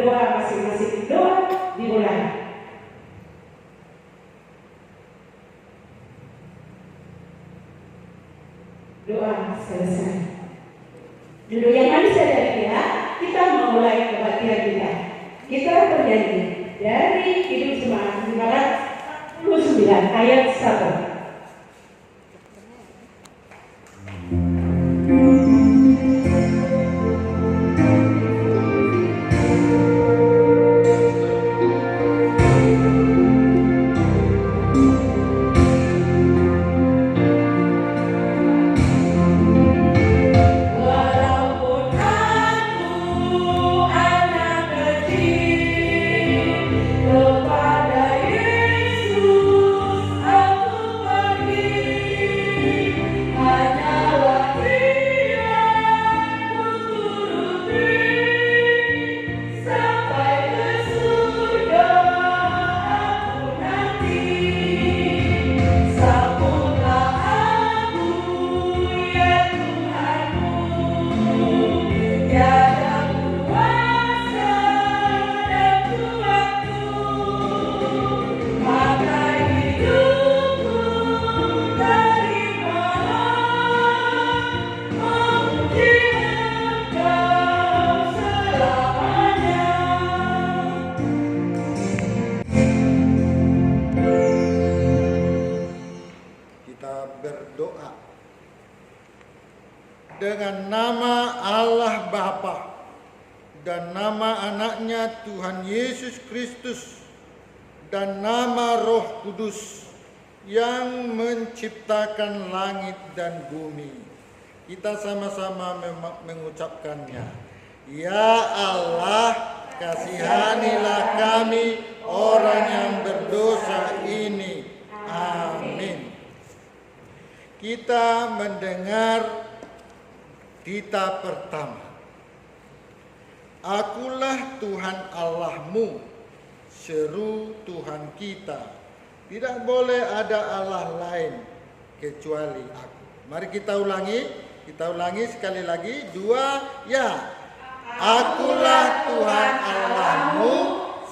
berdoa masing-masing. Doa dimulai. Doa selesai. Duduk yang manis saja, kita memulai kebaktian kita. Kita bernyanyi dari Hidup Semangat 549 ayat 1. Dengan nama Allah Bapa dan nama anaknya Tuhan Yesus Kristus dan nama Roh Kudus yang menciptakan langit dan bumi. Kita sama-sama mengucapkannya. Ya Allah, kasihanilah kami orang yang berdosa ini. Amin. Kita mendengar Tita pertama. Akulah Tuhan Allahmu, seru Tuhan kita. Tidak boleh ada Allah lain kecuali aku. Mari kita ulangi sekali lagi. 2, ya. Akulah Tuhan Allahmu,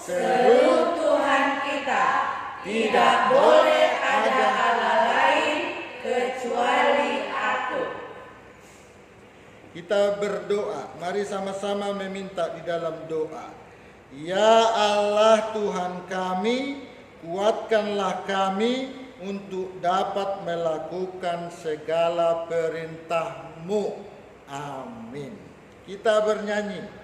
seru Tuhan kita. Tidak boleh ada Allah lain kecuali aku. Kita berdoa, mari sama-sama meminta di dalam doa. Ya Allah Tuhan kami, kuatkanlah kami untuk dapat melakukan segala perintah-Mu. Amin. Kita bernyanyi.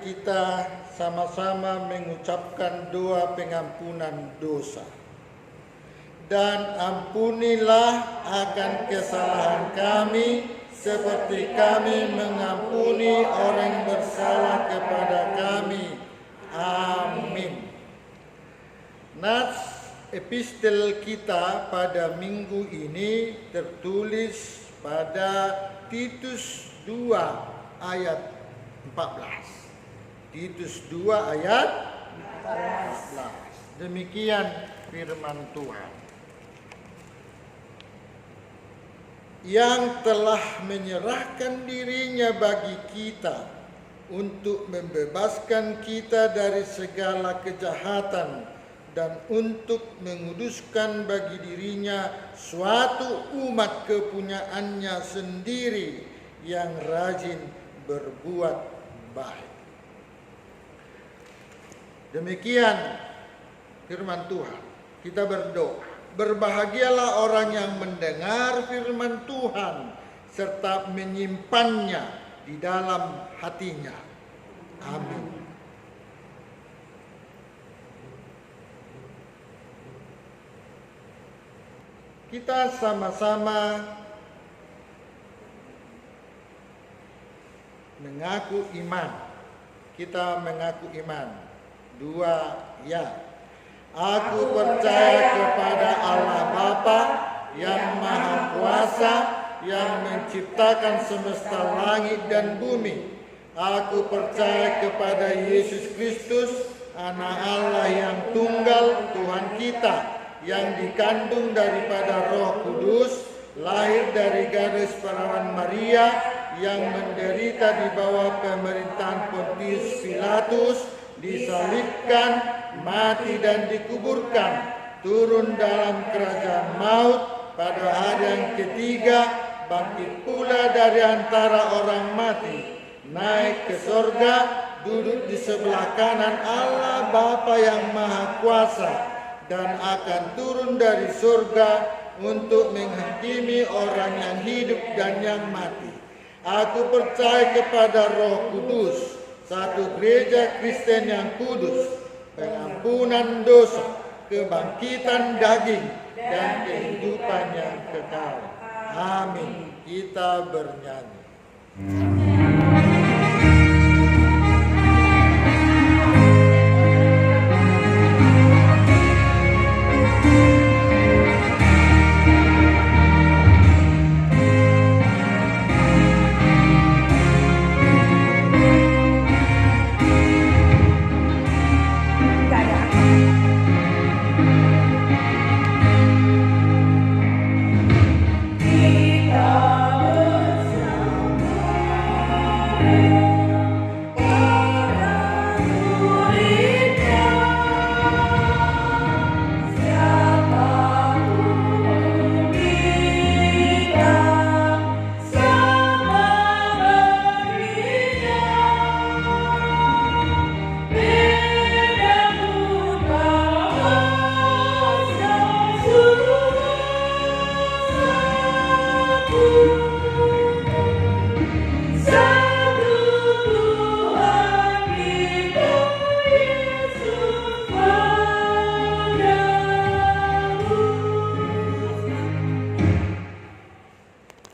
Kita sama-sama mengucapkan doa pengampunan dosa. Dan ampunilah akan kesalahan kami seperti kami mengampuni orang bersalah kepada kami. Amin. Nats epistel kita pada minggu ini tertulis pada Titus 2 ayat 14. Titus 2 ayat 14. Demikian firman Tuhan. Yang telah menyerahkan dirinya bagi kita untuk membebaskan kita dari segala kejahatan dan untuk menguduskan bagi dirinya suatu umat kepunyaannya sendiri yang rajin berbuat baik. Demikian firman Tuhan. Kita berdoa. Berbahagialah orang yang mendengar firman Tuhan serta menyimpannya di dalam hatinya. Amin. Kita sama-sama mengaku iman. Kita mengaku iman. 2, ya. Aku percaya kepada Allah Bapa yang Maha Kuasa, yang menciptakan semesta langit dan bumi. Aku percaya kepada Yesus Kristus, Anak Allah yang tunggal, Tuhan kita, yang dikandung daripada Roh Kudus, lahir dari garis perawan Maria, yang menderita di bawah pemerintahan Pontius Pilatus, disalibkan, mati dan dikuburkan, turun dalam kerajaan maut, pada hari yang ketiga bangkit pula dari antara orang mati, naik ke sorga, duduk di sebelah kanan Allah Bapa yang Maha Kuasa, dan akan turun dari surga untuk menghakimi orang yang hidup dan yang mati. Aku percaya kepada Roh Kudus, satu gereja Kristen yang kudus, pengampunan dosa, kebangkitan daging, dan kehidupan yang kekal. Amin. Kita bernyanyi.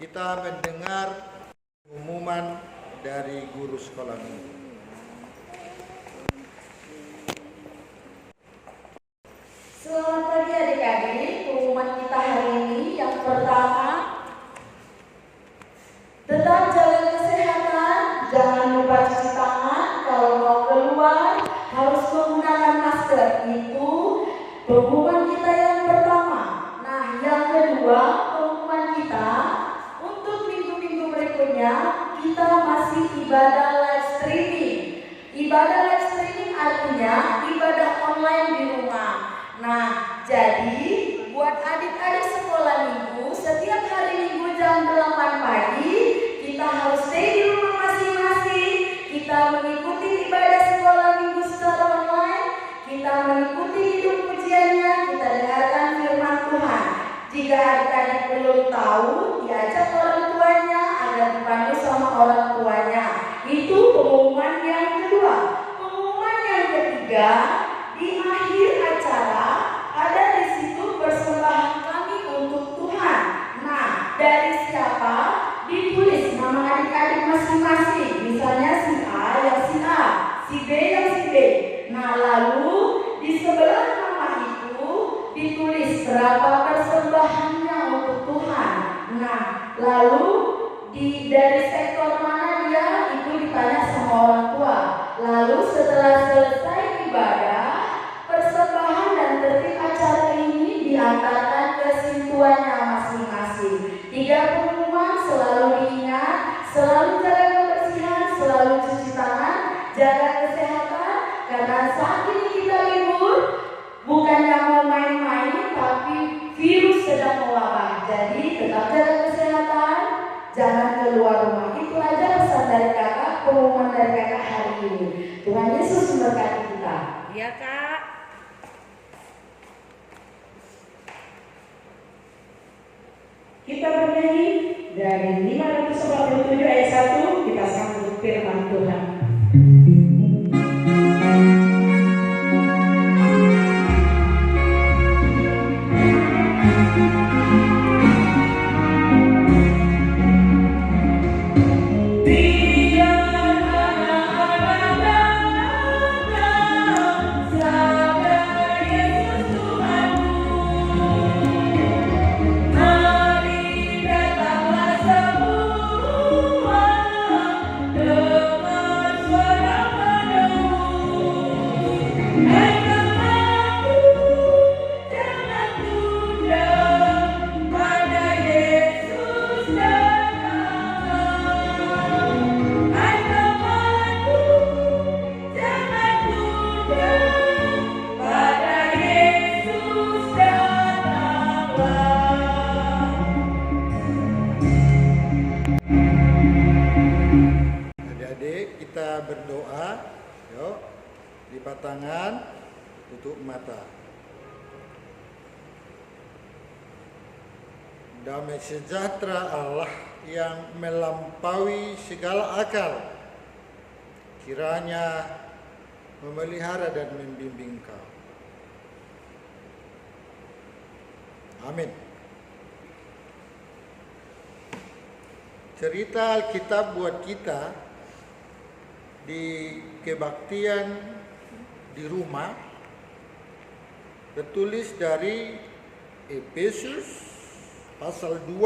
Kita mendengar pengumuman dari guru sekolah minggu. Selamat pagi adik-adik. Pengumuman kita hari ini yang pertama, tetap jaga kesehatan, jangan lupa cuci tangan, kalau mau keluar harus menggunakan masker. Itu pengumuman kita yang pertama. Nah, yang kedua, pengumuman kita untuk minggu-minggu berikutnya kita masih ibadah live streaming. Ibadah live streaming artinya ibadah online di rumah. Nah, jadi buat adik-adik sekolah minggu, setiap hari Minggu jam 8 pagi kita harus stay di rumah masing-masing. Kita mengikuti ibadah sekolah minggu secara online. Kita mengikuti hidup pujiannya, kita dengarkan firman Tuhan. Jika adik-adik belum tahu, diajak orang tuanya agar dipandu sama orang tuanya. Itu pengumuman yang kedua. Pengumuman yang ketiga, di akhir acara ada di situ persembahan kami untuk Tuhan. Nah, dari siapa? Ditulis nama adik-adik masing-masing. Misalnya si A yang si A, si B yang si B. Nah, lalu di sebelah nama itu ditulis berapa persembahannya untuk Tuhan. Nah, lalu dari sektor mana dia itu ditanya sama orang tua. Lalu setelah selesai ibadah, persembahan dan tertib acara ini diantarkan ke sintuannya masing-masing. 3 pengumuman selalu diingat, selalu jaga kebersihan, selalu cuci tangan, jaga kesehatan, karena saat ini kita libur, bukannya mau main-main, tapi virus sedang mewabah. Jadi tetap jaga kesehatan, jangan keluar rumah. Itu aja pesan dari kakak, pengumuman dari kakak hari ini. Tuhan Yesus memberkati kita. Iya Kak. Kita bernyanyi dari 547 ayat 1, kita sambut firman Tuhan. Yuk, lipat tangan, tutup mata. Damai sejahtera Allah yang melampaui segala akal, kiranya memelihara dan membimbing kau. Amin. Cerita Alkitab buat kita di kebaktian di rumah tertulis dari Efesus pasal 2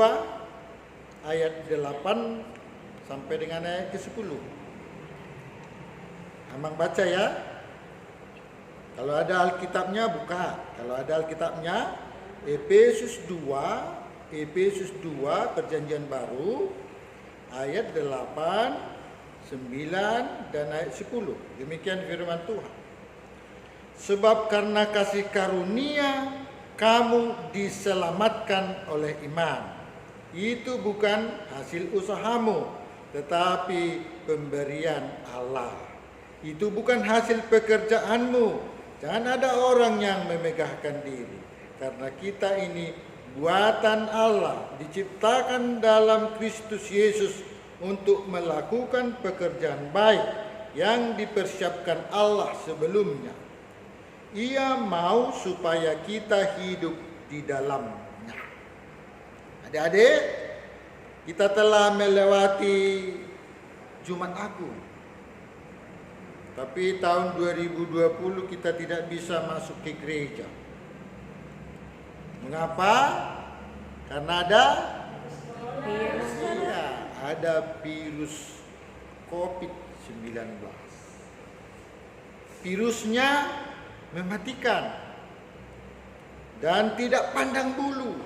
ayat 8 sampai dengan ayat ke-10. Amang baca ya. Kalau ada Alkitabnya buka. Kalau ada Alkitabnya Efesus 2 Perjanjian Baru ayat 8, 9 dan ayat 10. Demikian firman Tuhan. Sebab karena kasih karunia kamu diselamatkan oleh iman. Itu bukan hasil usahamu, tetapi pemberian Allah. Itu bukan hasil pekerjaanmu. Jangan ada orang yang memegahkan diri. Karena kita ini buatan Allah, diciptakan dalam Kristus Yesus untuk melakukan pekerjaan baik yang dipersiapkan Allah sebelumnya. Ia mau supaya kita hidup di dalamnya. Adik-adik, kita telah melewati Jumat Agung. Tapi tahun 2020 kita tidak bisa masuk ke gereja. Mengapa? Karena ada virus. Iya, ada virus COVID-19. Virusnya mematikan dan tidak pandang bulu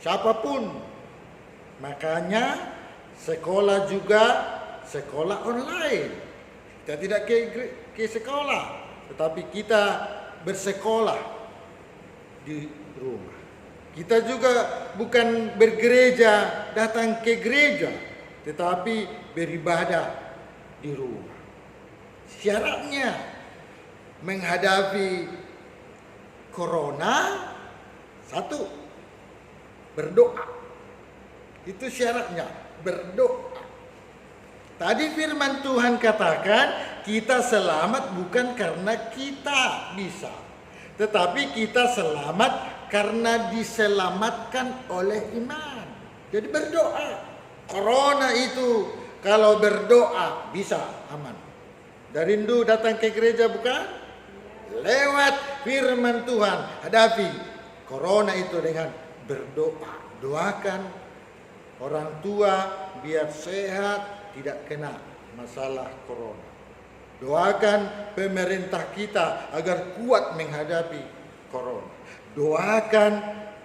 siapapun. Makanya sekolah juga sekolah online. Kita tidak ke sekolah, tetapi kita bersekolah di rumah. Kita juga bukan bergereja, datang ke gereja, tetapi beribadah di rumah. Syaratnya menghadapi corona, satu, berdoa. Itu syaratnya, berdoa. Tadi firman Tuhan katakan kita selamat bukan karena kita bisa, tetapi kita selamat karena diselamatkan oleh iman. Jadi berdoa. Corona itu kalau berdoa bisa aman. Darindu datang ke gereja bukan? Lewat firman Tuhan hadapi corona itu dengan berdoa. Doakan orang tua biar sehat, tidak kena masalah corona. Doakan pemerintah kita agar kuat menghadapi corona. Doakan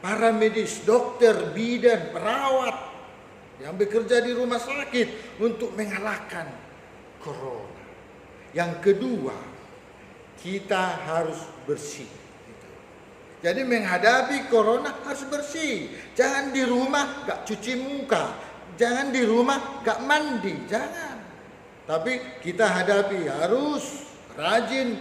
para medis, dokter, bidan, perawat yang bekerja di rumah sakit untuk mengalahkan corona. Yang kedua, kita harus bersih. Jadi menghadapi corona harus bersih. Jangan di rumah gak cuci muka. Jangan di rumah gak mandi. Jangan. Tapi kita hadapi harus rajin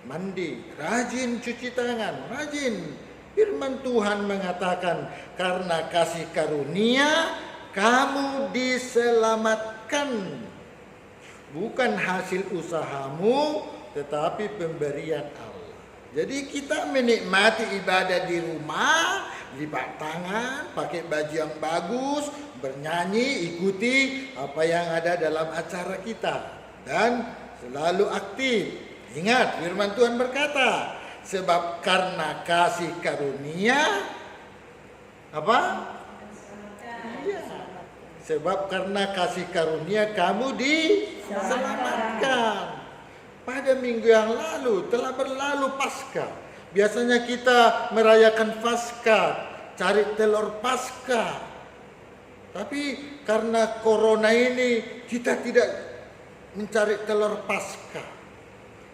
mandi, rajin cuci tangan, rajin. Firman Tuhan mengatakan karena kasih karunia kamu diselamatkan. Bukan hasil usahamu, tetapi pemberian Allah. Jadi kita menikmati ibadah di rumah, lipat tangan, pakai baju yang bagus, bernyanyi, ikuti apa yang ada dalam acara kita. Dan selalu aktif. Ingat, firman Tuhan berkata, sebab karena kasih karunia, apa? Iya. Sebab karena kasih karunia kamu diselamatkan. Pada minggu yang lalu telah berlalu Paskah. Biasanya kita merayakan Paskah, cari telur Paskah. Tapi karena corona ini kita tidak mencari telur Paskah.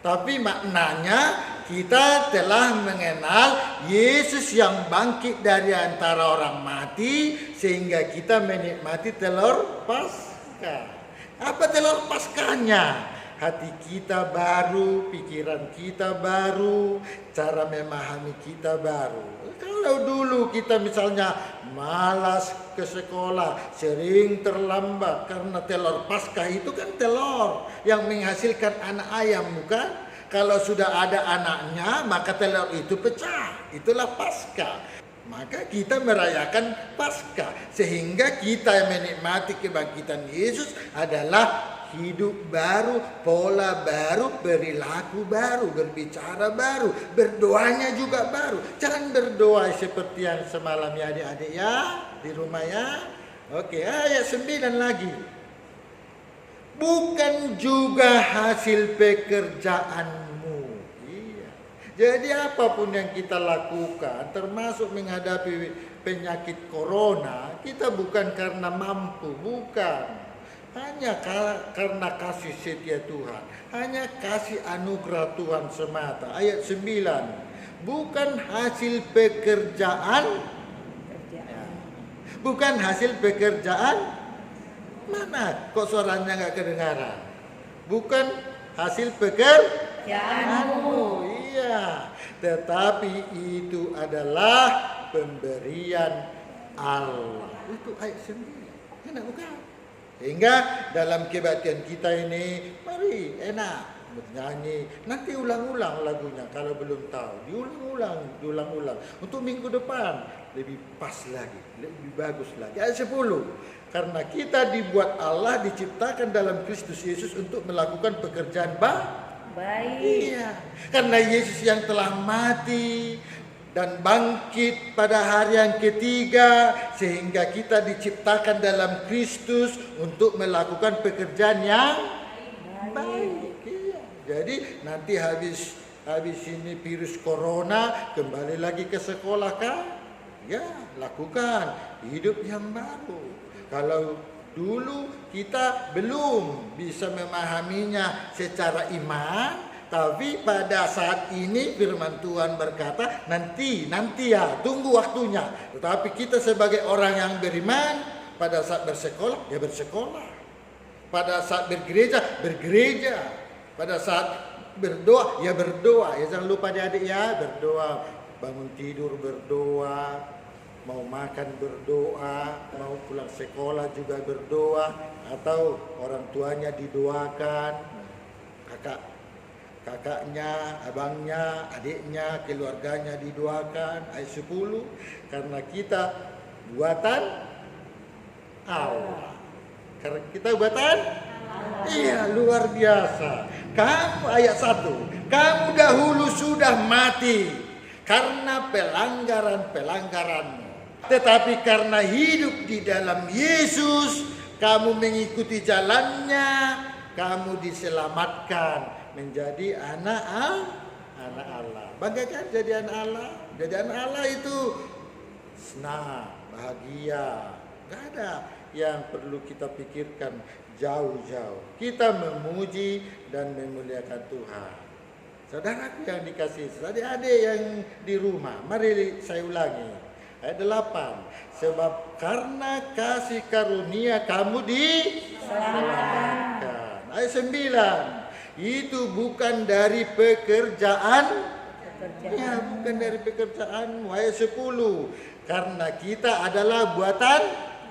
Tapi maknanya kita telah mengenal Yesus yang bangkit dari antara orang mati sehingga kita menikmati telur Paskah. Apa telur Paskahnya? hati kita baru, pikiran kita baru, cara memahami kita baru. Kalau dulu kita misalnya malas ke sekolah, sering terlambat karena telur Paskah itu kan telur yang menghasilkan anak ayam, bukan? Kalau sudah ada anaknya, maka telur itu pecah. Itulah Paskah. Maka kita merayakan Paskah, sehingga kita menikmati kebangkitan Yesus adalah hidup baru, pola baru, perilaku baru, berbicara baru, berdoanya juga baru. Jangan berdoa seperti yang semalam ya adik-adik ya, di rumah ya. Oke, ayat 9 lagi. Bukan juga hasil pekerjaanmu. Jadi apapun yang kita lakukan, termasuk menghadapi penyakit corona, kita bukan karena mampu, bukan. Hanya karena kasih setia Tuhan, hanya kasih anugerah Tuhan semata. Ayat 9, bukan hasil pekerjaan, bukan hasil pekerjaan, mana kok suaranya nggak kedengaran? Bukan hasil pekerjaanmu. Iya, tetapi itu adalah pemberian Allah. Itu ayat 9. Enak bukan? Sehingga dalam kebaktian kita ini, mari enak bernyanyi. Nanti ulang-ulang lagunya kalau belum tahu. Diulang-ulang. Untuk minggu depan lebih pas lagi, lebih bagus lagi. Ayat 10. Karena kita dibuat Allah, diciptakan dalam Kristus Yesus untuk melakukan pekerjaan baik. Iya, karena Yesus yang telah mati dan bangkit pada hari yang ketiga, sehingga kita diciptakan dalam Kristus untuk melakukan pekerjaan yang baik. Iya. Jadi nanti habis ini virus corona, kembali lagi ke sekolah kan? Ya, lakukan hidup yang baru. Kalau dulu kita belum bisa memahaminya secara iman, tapi pada saat ini firman Tuhan berkata nanti ya, tunggu waktunya. Tetapi kita sebagai orang yang beriman, pada saat bersekolah ya bersekolah, pada saat bergereja, pada saat berdoa ya berdoa. Ya jangan lupa adik-adik ya, berdoa, bangun tidur berdoa, mau makan berdoa, mau pulang sekolah juga berdoa, atau orang tuanya didoakan, kakaknya, abangnya, adiknya, keluarganya didoakan. Ayat 10, karena kita buatan Allah. Karena kita buatan Allah. Iya, luar biasa. Kamu ayat 1, kamu dahulu sudah mati karena pelanggaran-pelanggaranmu. Tetapi karena hidup di dalam Yesus, kamu mengikuti jalannya, kamu diselamatkan menjadi anak Allah. Banggakan jadi anak Allah. Jadi anak Allah itu senang, bahagia. Gak ada yang perlu kita pikirkan jauh-jauh. Kita memuji dan memuliakan Tuhan. Saudaraku yang dikasihi, adik-adik yang di rumah, mari saya ulangi. Ayat 8, sebab karena kasih karunia kamu diselamatkan. Ayat 9, itu bukan dari pekerjaan. Ya, bukan dari pekerjaanmu. Ayat 10, karena kita adalah buatan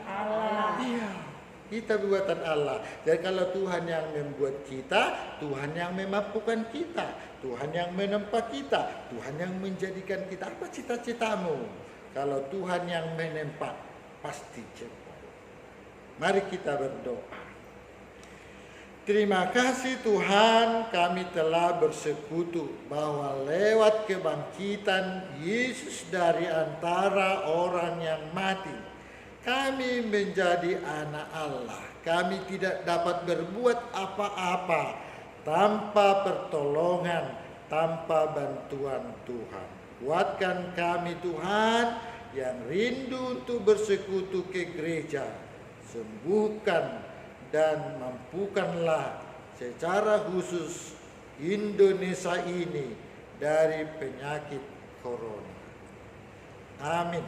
Allah. Iya, kita buatan Allah. Jadi kalau Tuhan yang membuat kita, Tuhan yang memampukan kita, Tuhan yang menempa kita, Tuhan yang menjadikan kita. Apa cita-citamu? Kalau Tuhan yang menempa, pasti cepat. Mari kita berdoa. Terima kasih Tuhan, kami telah bersekutu bahwa lewat kebangkitan Yesus dari antara orang yang mati, kami menjadi anak Allah. Kami tidak dapat berbuat apa-apa tanpa pertolongan, tanpa bantuan Tuhan. Kuatkan kami Tuhan yang rindu untuk bersekutu ke gereja. Sembuhkan dan mampukanlah secara khusus Indonesia ini dari penyakit corona. Amin.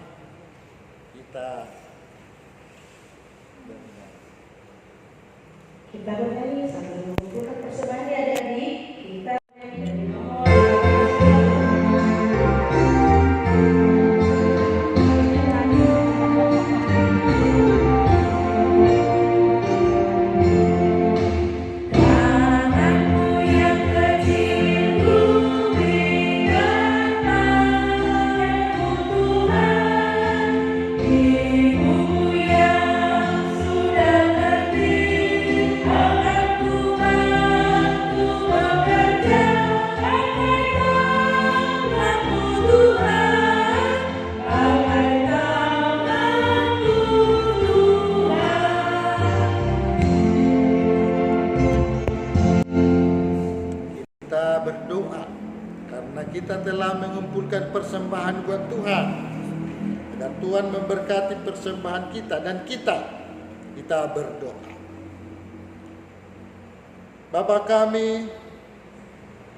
Kita bernyanyi sambil mengumpulkan persembahan adik-adik, kita dari nomor Kita berdoa karena kita telah mengumpulkan persembahan buat Tuhan. Agar Tuhan memberkati persembahan kita dan kita berdoa. Bapa kami,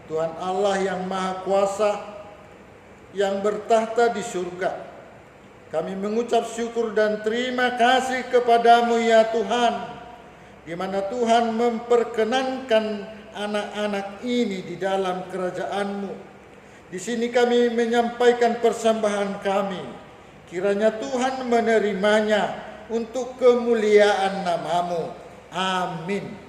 Tuhan Allah yang Maha Kuasa, yang bertahta di surga, kami mengucap syukur dan terima kasih kepadamu ya Tuhan, di mana Tuhan memperkenankan anak-anak ini di dalam kerajaan-Mu. Di sini kami menyampaikan persembahan kami. Kiranya Tuhan menerimanya untuk kemuliaan nama-Mu. Amin.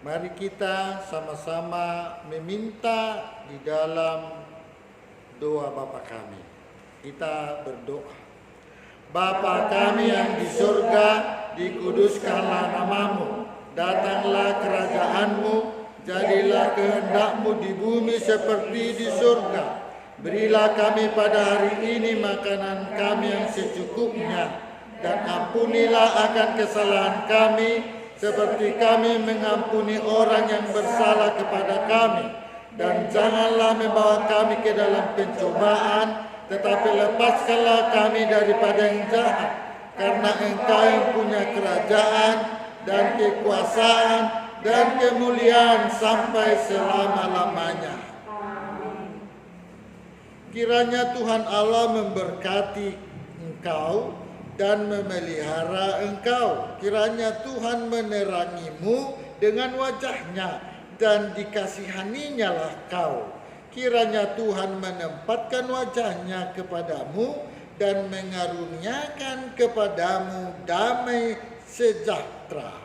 Mari kita sama-sama meminta di dalam doa Bapa kami. Kita berdoa. Bapa kami yang di surga, dikuduskanlah nama-Mu. Datanglah kerajaan-Mu, jadilah kehendak-Mu di bumi seperti di surga. Berilah kami pada hari ini makanan kami yang secukupnya, dan ampunilah akan kesalahan kami, seperti kami mengampuni orang yang bersalah kepada kami. Dan janganlah membawa kami ke dalam pencobaan, tetapi lepaskanlah kami daripada yang jahat. Karena Engkau yang punya kerajaan dan kekuasaan dan kemuliaan sampai selama-lamanya. Kiranya Tuhan Allah memberkati engkau dan memelihara engkau. Kiranya Tuhan menerangimu dengan wajahnya dan dikasihaninya lah kau. Kiranya Tuhan menempatkan wajahnya kepadamu dan mengaruniakan kepadamu damai sejahtera.